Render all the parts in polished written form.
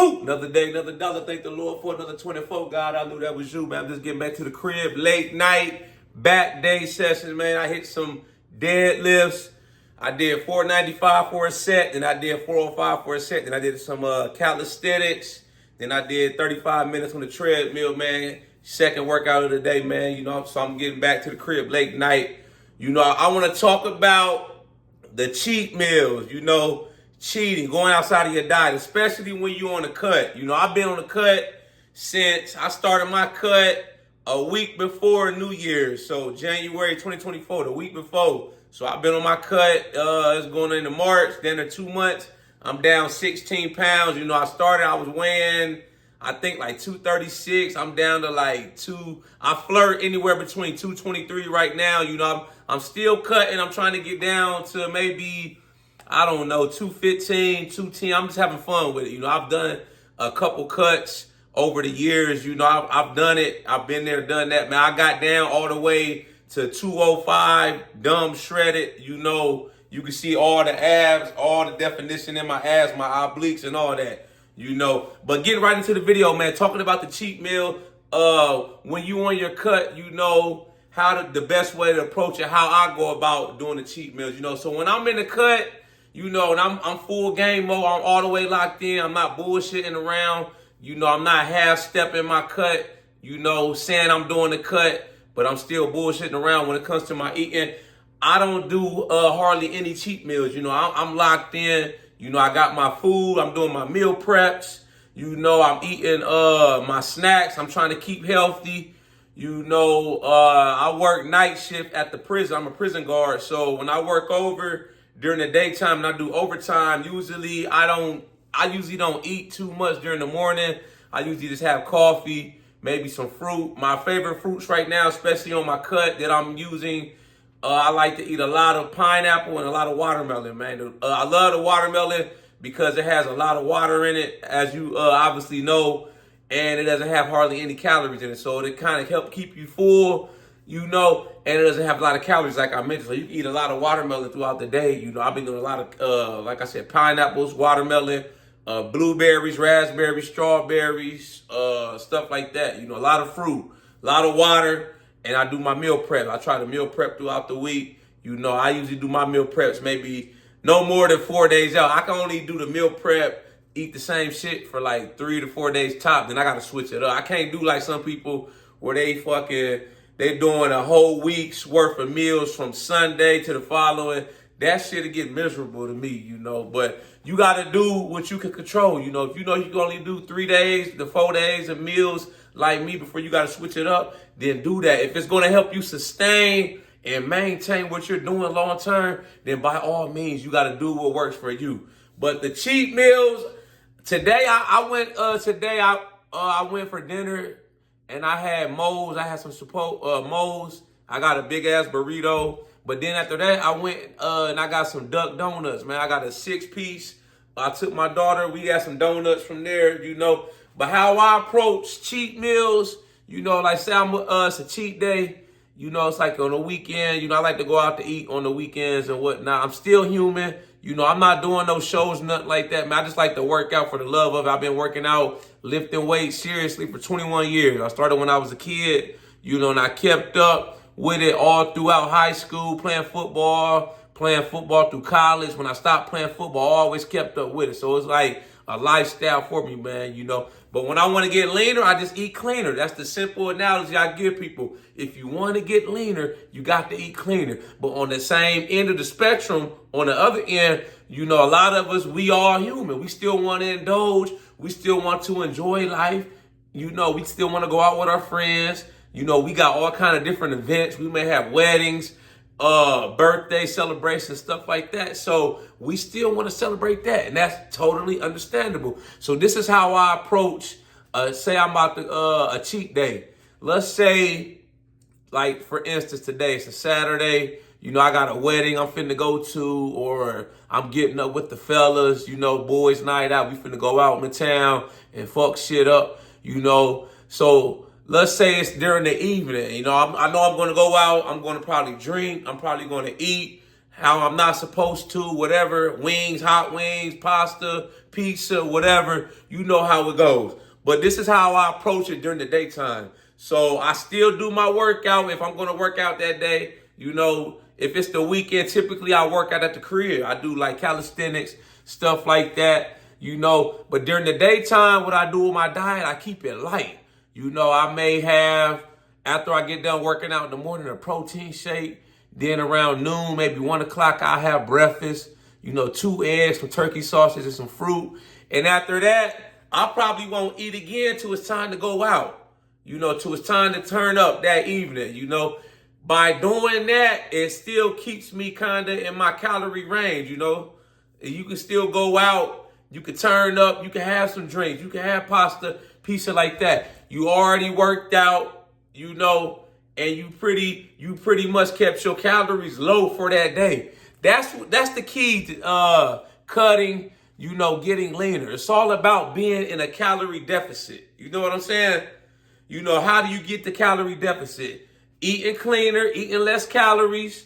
Boom! Another day, another dollar. Thank the Lord for another 24. God, I knew that was you, man. I'm just getting back to the crib. Late night, back day sessions, man. I hit some deadlifts. I did 495 for a set. Then I did 405 for a set. Then I did some calisthenics. Then I did 35 minutes on the treadmill, man. Second workout of the day, man. You know, so I'm getting back to the crib late night. You know, I want to talk about the cheat meals, you know, cheating, going outside of your diet, especially when you're on the cut. You know, I've been on the cut since I started my cut a week before New Year's. So January 2024, the week before. So I've been on my cut. It's going into March. Then in 2 months, I'm down 16 pounds. You know, I was weighing, I think like 236. I'm down to like I flirt anywhere between 223 right now. You know, I'm still cutting. I'm trying to get down to maybe, I don't know, 215, 210. I'm just having fun with it. You know, I've done a couple cuts over the years. You know, I've done it. I've been there, done that, man. I got down all the way to 205, dumb shredded. You know, you can see all the abs, all the definition in my abs, my obliques and all that. You know, but getting right into the video, man, talking about the cheat meal. When you on your cut, you know how the best way to approach it, how I go about doing the cheat meals, you know. So when I'm in the cut, you know, and I'm full game mode, I'm all the way locked in. I'm not bullshitting around. You know, I'm not half-stepping my cut, you know, saying I'm doing the cut, but I'm still bullshitting around when it comes to my eating. I don't do hardly any cheat meals, you know. I'm locked in. You know, I got my food. I'm doing my meal preps. You know, I'm eating my snacks. I'm trying to keep healthy. You know, I work night shift at the prison. I'm a prison guard. So when I work over during the daytime and I do overtime, usually I usually don't eat too much during the morning. I usually just have coffee, maybe some fruit. My favorite fruits right now, especially on my cut that I'm using, I like to eat a lot of pineapple and a lot of watermelon, man. I love the watermelon because it has a lot of water in it, as you obviously know, and it doesn't have hardly any calories in it. So it kind of help keep you full, you know, and it doesn't have a lot of calories, like I mentioned. So you can eat a lot of watermelon throughout the day. You know, I've been doing a lot of, like I said, pineapples, watermelon, blueberries, raspberries, strawberries, stuff like that. You know, a lot of fruit, a lot of water. And I do my meal prep. I try to meal prep throughout the week. You know, I usually do my meal preps maybe no more than 4 days out. I can only do the meal prep, eat the same shit for like 3 to 4 days top. Then I got to switch it up. I can't do like some people where they doing a whole week's worth of meals from Sunday to the following. That shit'll get miserable to me, you know. But you got to do what you can control. You know, if you know you can only do 3 days to 4 days of meals like me before you got to switch it up, then do that. If it's going to help you sustain and maintain what you're doing long term, then by all means, you got to do what works for you. But the cheat meals, today I went for dinner and I had Moe's. I had some Moe's. I got a big ass burrito. But then after that, I went and I got some duck donuts, man. I got a 6-piece. I took my daughter. We got some donuts from there, you know. But how I approach cheat meals, you know, like say it's a cheat day. You know, it's like on the weekend. You know, I like to go out to eat on the weekends and whatnot. I'm still human. You know, I'm not doing no shows, nothing like that, man. I just like to work out for the love of it. I've been working out, lifting weights seriously for 21 years. I started when I was a kid, you know, and I kept up with it all throughout high school, playing football through college. When I stopped playing football, I always kept up with it. So it's like a lifestyle for me, man, you know. But when I want to get leaner, I just eat cleaner. That's the simple analogy I give people. If you want to get leaner, you got to eat cleaner. But on the same end of the spectrum, on the other end, you know, a lot of us, we are human. We still want to indulge. We still want to enjoy life. You know, we still want to go out with our friends. You know, we got all kind of different events. We may have weddings, birthday celebrations, stuff like that. So we still want to celebrate that, and that's totally understandable. So this is how I approach, say I'm about to, a cheat day. Let's say, like, for instance, today, it's a Saturday. You know, I got a wedding I'm finna go to, or I'm getting up with the fellas, you know, boys night out. We finna go out in the town and fuck shit up, you know. So let's say it's during the evening. You know, I know I'm going to go out. I'm going to probably drink. I'm probably going to eat, how I'm not supposed to, whatever, wings, hot wings, pasta, pizza, whatever, you know how it goes. But this is how I approach it during the daytime. So I still do my workout if I'm going to work out that day. You know, if it's the weekend, typically I work out at the crib. I do like calisthenics, stuff like that, you know. But during the daytime, what I do with my diet, I keep it light. You know, I may have, after I get done working out in the morning, a protein shake. Then around noon, maybe 1 o'clock, I'll have breakfast. You know, 2 eggs, some turkey sausage, and some fruit. And after that, I probably won't eat again till it's time to go out. You know, till it's time to turn up that evening, you know. By doing that, it still keeps me kind of in my calorie range, you know. You can still go out, you can turn up, you can have some drinks, you can have pasta, pizza like that. You already worked out, you know, and you pretty much kept your calories low for that day. That's the key to cutting, you know, getting leaner. It's all about being in a calorie deficit. You know what I'm saying? You know, how do you get the calorie deficit? Eating cleaner, eating less calories,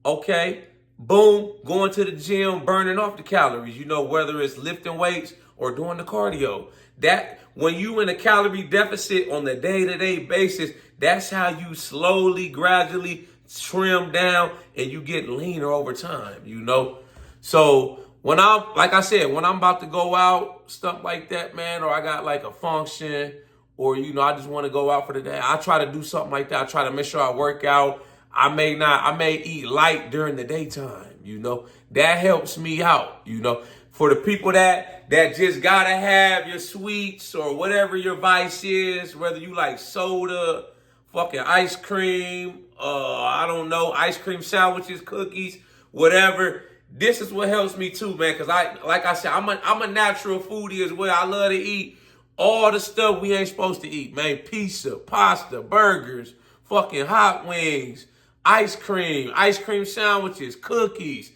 okay? Boom, going to the gym, burning off the calories, you know, whether it's lifting weights or doing the cardio. That, when you in a calorie deficit on the day-to-day basis, that's how you slowly, gradually trim down and you get leaner over time, you know? So when like I said, when I'm about to go out, stuff like that, man, or I got like a function, or, you know, I just want to go out for the day, I try to do something like that. I try to make sure I work out. I may eat light during the daytime, you know. That helps me out, you know. For the people that just gotta have your sweets or whatever your vice is, whether you like soda, fucking ice cream, I don't know, ice cream sandwiches, cookies, whatever. This is what helps me too, man, because like I said, I'm a natural foodie as well. I love to eat all the stuff we ain't supposed to eat, man. Pizza, pasta, burgers, fucking hot wings, ice cream sandwiches, cookies,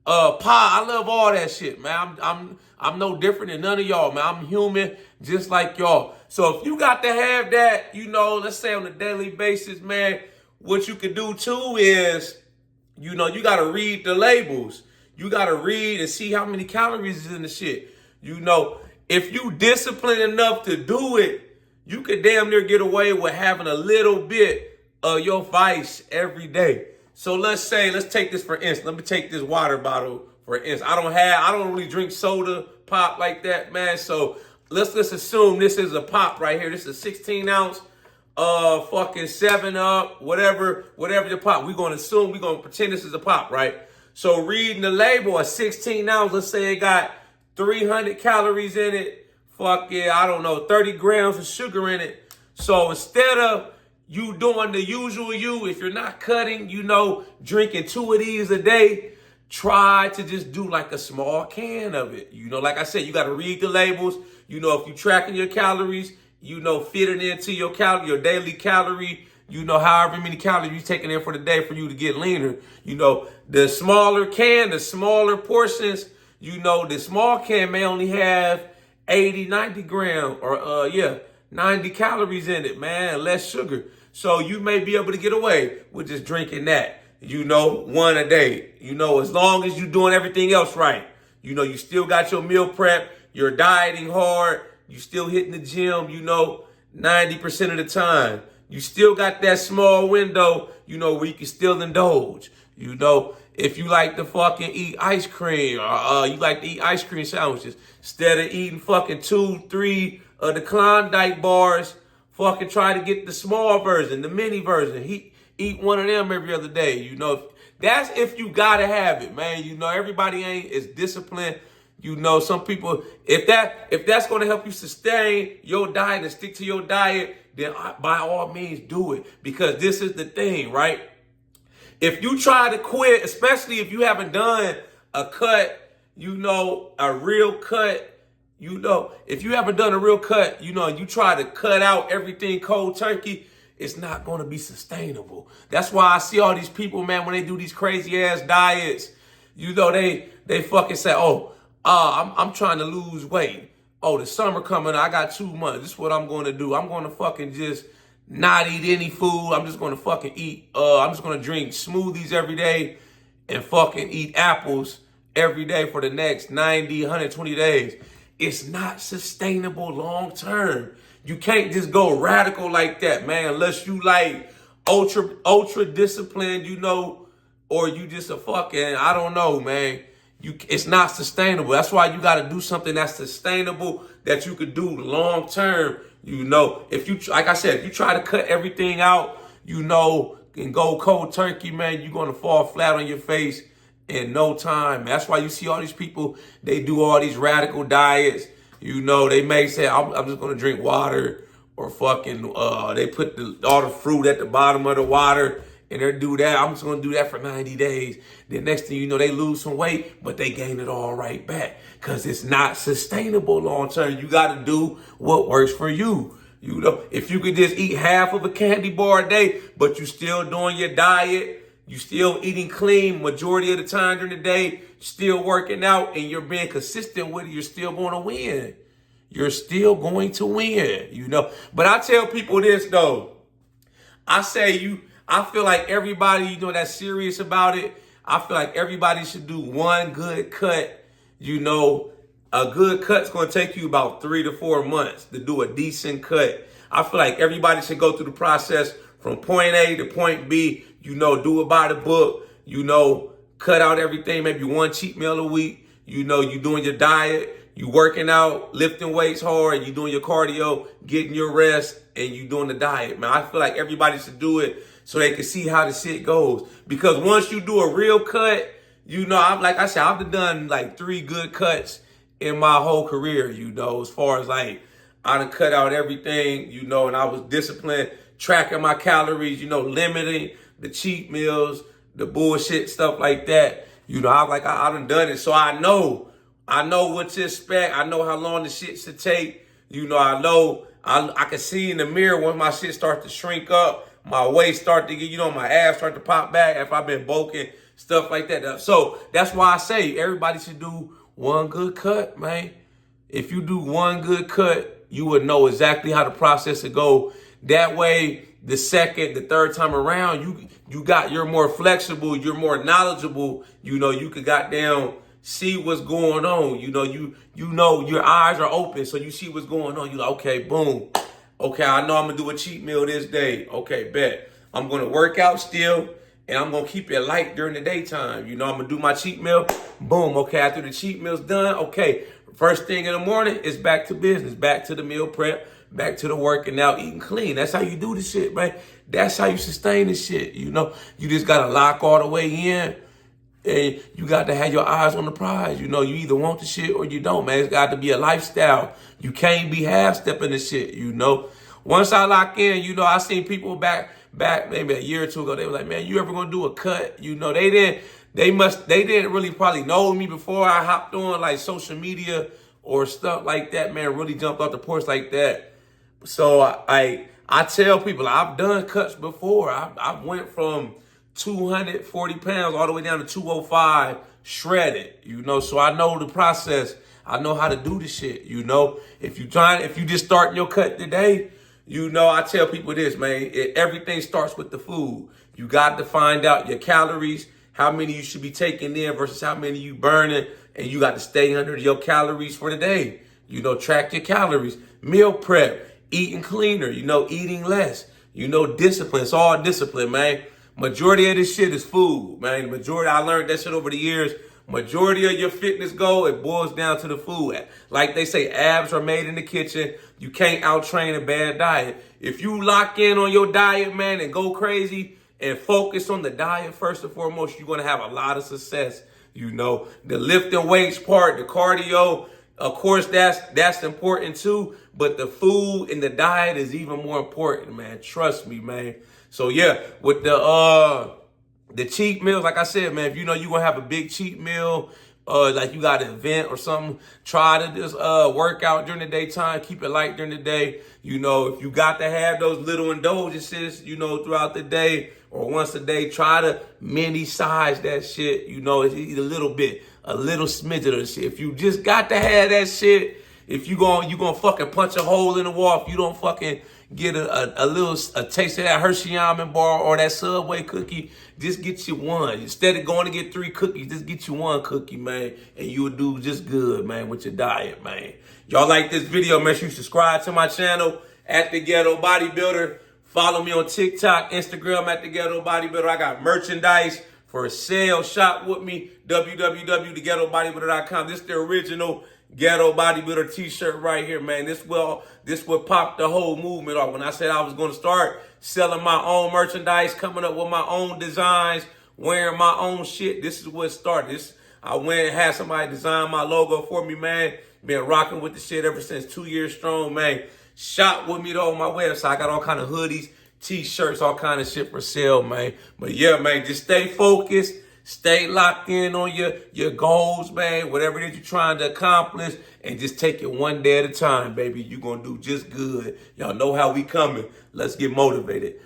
pie. I love all that shit, man. I'm no different than none of y'all, man. I'm human just like y'all. So if you got to have that, you know, let's say on a daily basis, man, what you can do too is, you know, you got to read the labels. You got to read and see how many calories is in the shit. You know, if you disciplined enough to do it, you could damn near get away with having a little bit of your vice every day. So let's take this for instance. Let me take this water bottle for instance. I don't really drink soda, pop like that, man. So let's assume this is a pop right here. This is a 16 ounce fucking 7-Up, whatever the pop. We're going to pretend this is a pop, right? So reading the label, a 16 ounce, let's say it got 300 calories in it, fuck yeah, I don't know, 30 grams of sugar in it. So instead of you doing the usual if you're not cutting, you know, drinking 2 of these a day, try to just do like a small can of it. You know, like I said, you got to read the labels. You know, if you're tracking your calories, you know, fit it into your daily calorie, you know, however many calories you're taking in for the day for you to get leaner. You know, the smaller can, the smaller portions, you know, the small can may only have 80, 90 grams or, 90 calories in it, man, less sugar. So you may be able to get away with just drinking that, you know, 1 a day, you know, as long as you're doing everything else right. You know, you still got your meal prep, you're dieting hard, you still hitting the gym, you know, 90% of the time. You still got that small window, you know, where you can still indulge. You know, if you like to fucking eat ice cream, or you like to eat ice cream sandwiches, instead of eating fucking 2, 3 of the Klondike bars, fucking try to get the small version, the mini version. Eat one of them every other day. You know, that's if you gotta have it, man. You know, everybody ain't as disciplined. You know, some people, if that's going to help you sustain your diet and stick to your diet, then by all means do it. Because this is the thing, right? If you try to quit, especially if you haven't done a cut, you know, a real cut, you know, if you haven't done a real cut, you know, and you try to cut out everything cold turkey, it's not going to be sustainable. That's why I see all these people, man, when they do these crazy ass diets, you know, they fucking say, I'm trying to lose weight. Oh, the summer coming, I got 2 months. This is what I'm going to do. I'm going to fucking just not eat any food. I'm just going to fucking eat. I'm just going to drink smoothies every day. and fucking eat apples every day for the next 90, 120 days. It's not sustainable long term. You can't just go radical like that, man, unless you like ultra disciplined, you know, or you just a fucking, I don't know, man. It's not sustainable. That's why you got to do something that's sustainable that you could do long term. You know, if you, like I said, if you try to cut everything out, you know, and go cold turkey, man, you're going to fall flat on your face in no time. That's why you see all these people, they do all these radical diets. You know, they may say, I'm just going to drink water, or fucking, they put all the fruit at the bottom of the water, and they do that. I'm just going to do that for 90 days. Then next thing you know, they lose some weight, but they gain it all right back because it's not sustainable long term. You got to do what works for you. You know, if you could just eat half of a candy bar a day, but you still doing your diet, you still eating clean majority of the time during the day, still working out, and you're being consistent with it, you're still going to win. You're still going to win, you know. But I tell people this, though. I feel like everybody, you know, that's serious about it, I feel like everybody should do one good cut. You know, a good cut's going to take you about 3 to 4 months to do a decent cut. I feel like everybody should go through the process from point A to point B, you know, do it by the book, you know, cut out everything, maybe one cheat meal a week, you know, you doing your diet, you working out, lifting weights hard, you doing your cardio, getting your rest, and you doing the diet, man. I feel like everybody should do it so they can see how the shit goes. Because once you do a real cut, you know, like I said, I've done like 3 good cuts in my whole career, you know, as far as like, I done cut out everything, you know, and I was disciplined, tracking my calories, you know, limiting the cheat meals, the bullshit, stuff like that. You know, I done it. So I know what to expect. I know how long the shit should take. You know, I can see in the mirror when my shit start to shrink up, my waist start to get, you know, my abs start to pop back if I've been bulking, stuff like that. So that's why I say everybody should do one good cut, man. If you do one good cut, you would know exactly how the process would go. That way, the second, the third time around, you're more flexible, you're more knowledgeable. You know, you could goddamn see what's going on. You know, your eyes are open, so you see what's going on. You're like, okay, boom. Okay, I know I'm gonna do a cheat meal this day. Okay, bet. I'm gonna work out still, and I'm gonna keep it light during the daytime. You know, I'm gonna do my cheat meal. Boom. Okay, after the cheat meal's done, okay, first thing in the morning is back to business, back to the meal prep, back to the working out, eating clean. That's how you do this shit, man. That's how you sustain this shit. You know, you just gotta lock all the way in, and you got to have your eyes on the prize. You know, you either want the shit or you don't, man. It's got to be a lifestyle. You can't be half-stepping the shit, you know. Once I lock in, you know, I seen people back maybe a year or two ago, they were like, man, you ever gonna do a cut? You know, they didn't really probably know me before I hopped on like social media or stuff like that, man, really jumped off the porch like that. So I tell people I've done cuts before. I went from 240 pounds all the way down to 205 shredded, you know, so I know the process. I know how to do the shit, you know. If you just starting your cut today, you know, I tell people this, man, everything starts with the food. You got to find out your calories, how many you should be taking in versus how many you burning, and you got to stay under your calories for the day. You know, track your calories, meal prep, eating cleaner, you know, eating less, you know, discipline. It's all discipline, man. Majority of this shit is food, man. Majority, I learned that shit over the years. Majority of your fitness goal, it boils down to the food. Like they say, abs are made in the kitchen. You can't out-train a bad diet. If you lock in on your diet, man, and go crazy and focus on the diet first and foremost, you're going to have a lot of success. You know, the lifting weights part, the cardio, of course, that's important too. But the food and the diet is even more important, man. Trust me, man. So yeah, with the cheat meals, like I said, man, if you know you're going to have a big cheat meal, like you got an event or something, try to just work out during the daytime, keep it light during the day. You know, if you got to have those little indulgences, you know, throughout the day or once a day, try to mini size that shit. You know, eat a little bit, a little smidget of shit. If you just got to have that shit, If you gonna fucking punch a hole in the wall, if you don't fucking get a taste of that Hershey almond bar or that Subway cookie, just get you one. Instead of going to get 3 cookies, just get you 1 cookie, man, and you'll do just good, man, with your diet, man. Y'all like this video, make sure you subscribe to my channel at The Ghetto Bodybuilder. Follow me on TikTok, Instagram at The Ghetto Bodybuilder. I got merchandise for sale. Shop with me, www.theghettobodybuilder.com. This is the original Ghetto Bodybuilder t-shirt right here, man. This what popped the whole movement off. When I said I was going to start selling my own merchandise, coming up with my own designs, wearing my own shit, this is what started. I went and had somebody design my logo for me, man. Been rocking with the shit ever since 2 years strong, man. Shop with me though on my website. I got all kind of hoodies, t-shirts, all kind of shit for sale, man. But yeah, man, just stay focused. Stay locked in on your goals, man. Whatever it is you're trying to accomplish. And just take it one day at a time, baby. You're going to do just good. Y'all know how we coming. Let's get motivated.